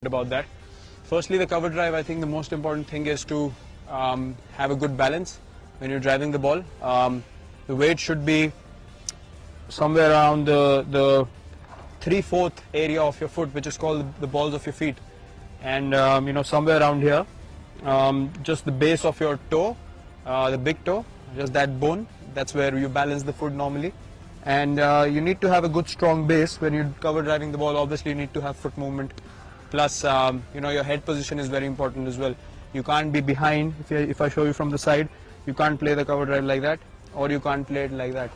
about that. Firstly, the cover drive, I think the most important thing is to have a good balance when you're driving the ball. The weight should be somewhere around the 3/4 area of your foot, which is called the balls of your feet, and somewhere around here, just the base of your toe, the big toe, just that bone, that's where you balance the foot normally. And you need to have a good strong base when you're cover driving the ball. Obviously you need to have foot movement, plus your head position is very important as well. You can't be behind. If I show you from the side, you can't play the cover drive like that, or you can't play it like that.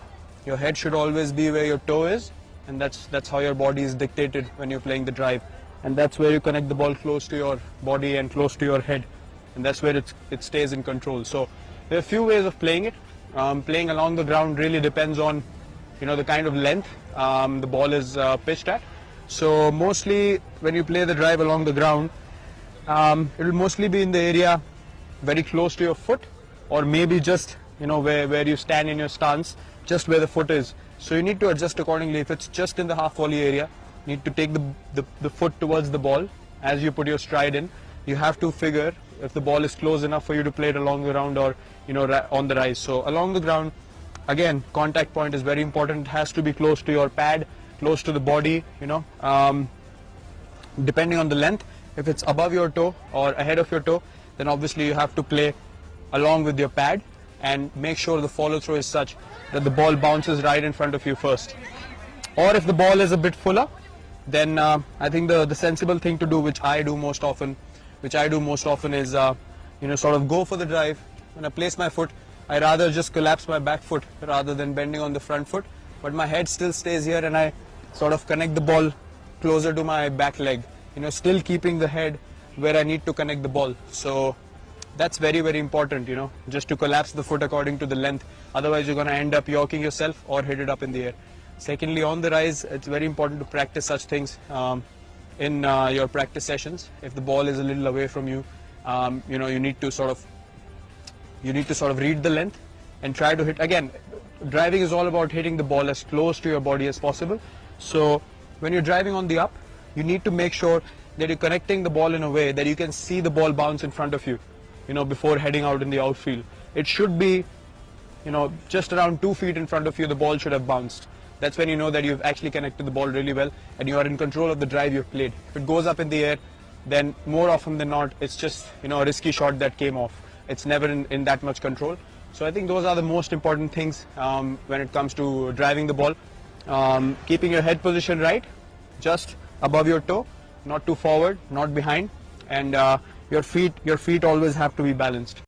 Your head should always be where your toe is, and that's how your body is dictated when you're playing the drive, and that's where you connect the ball close to your body and close to your head, and that's where it stays in control. So there are a few ways of playing it. Playing along the ground really depends on the kind of length the ball is pitched at. So mostly when you play the drive along the ground, it will mostly be in the area very close to your foot, or maybe just where you stand in your stance, just where the foot is. So you need to adjust accordingly. If it's just in the half volley area, you need to take the foot towards the ball as you put your stride in. You have to figure if the ball is close enough for you to play it along the ground, or on the rise. So along the ground, again, contact point is very important. It has to be close to your pad, close to the body, depending on the length. If it's above your toe or ahead of your toe, then obviously you have to play along with your pad and make sure the follow through is such that the ball bounces right in front of you first. Or if the ball is a bit fuller, then I think the sensible thing to do, which I do most often is sort of go for the drive. When I place my foot, I rather just collapse my back foot rather than bending on the front foot, but my head still stays here, and I sort of connect the ball closer to my back leg, still keeping the head where I need to connect the ball. So that's very, very important, just to collapse the foot according to the length. Otherwise you're going to end up yorking yourself or hit it up in the air. Secondly, on the rise, it's very important to practice such things in your practice sessions. If the ball is a little away from you, you need to sort of read the length and try to hit. Again, driving is all about hitting the ball as close to your body as possible. So when you're driving on the up, you need to make sure that you're connecting the ball in a way that you can see the ball bounce in front of you, before heading out in the outfield. It should be, just around 2 feet in front of you, the ball should have bounced. That's when you know that you've actually connected the ball really well and you are in control of the drive you've played. If it goes up in the air, then more often than not, it's just a risky shot that came off. It's never in that much control. So I think those are the most important things when it comes to driving the ball. Keeping your head position right, just above your toe, not too forward, not behind, and your feet always have to be balanced.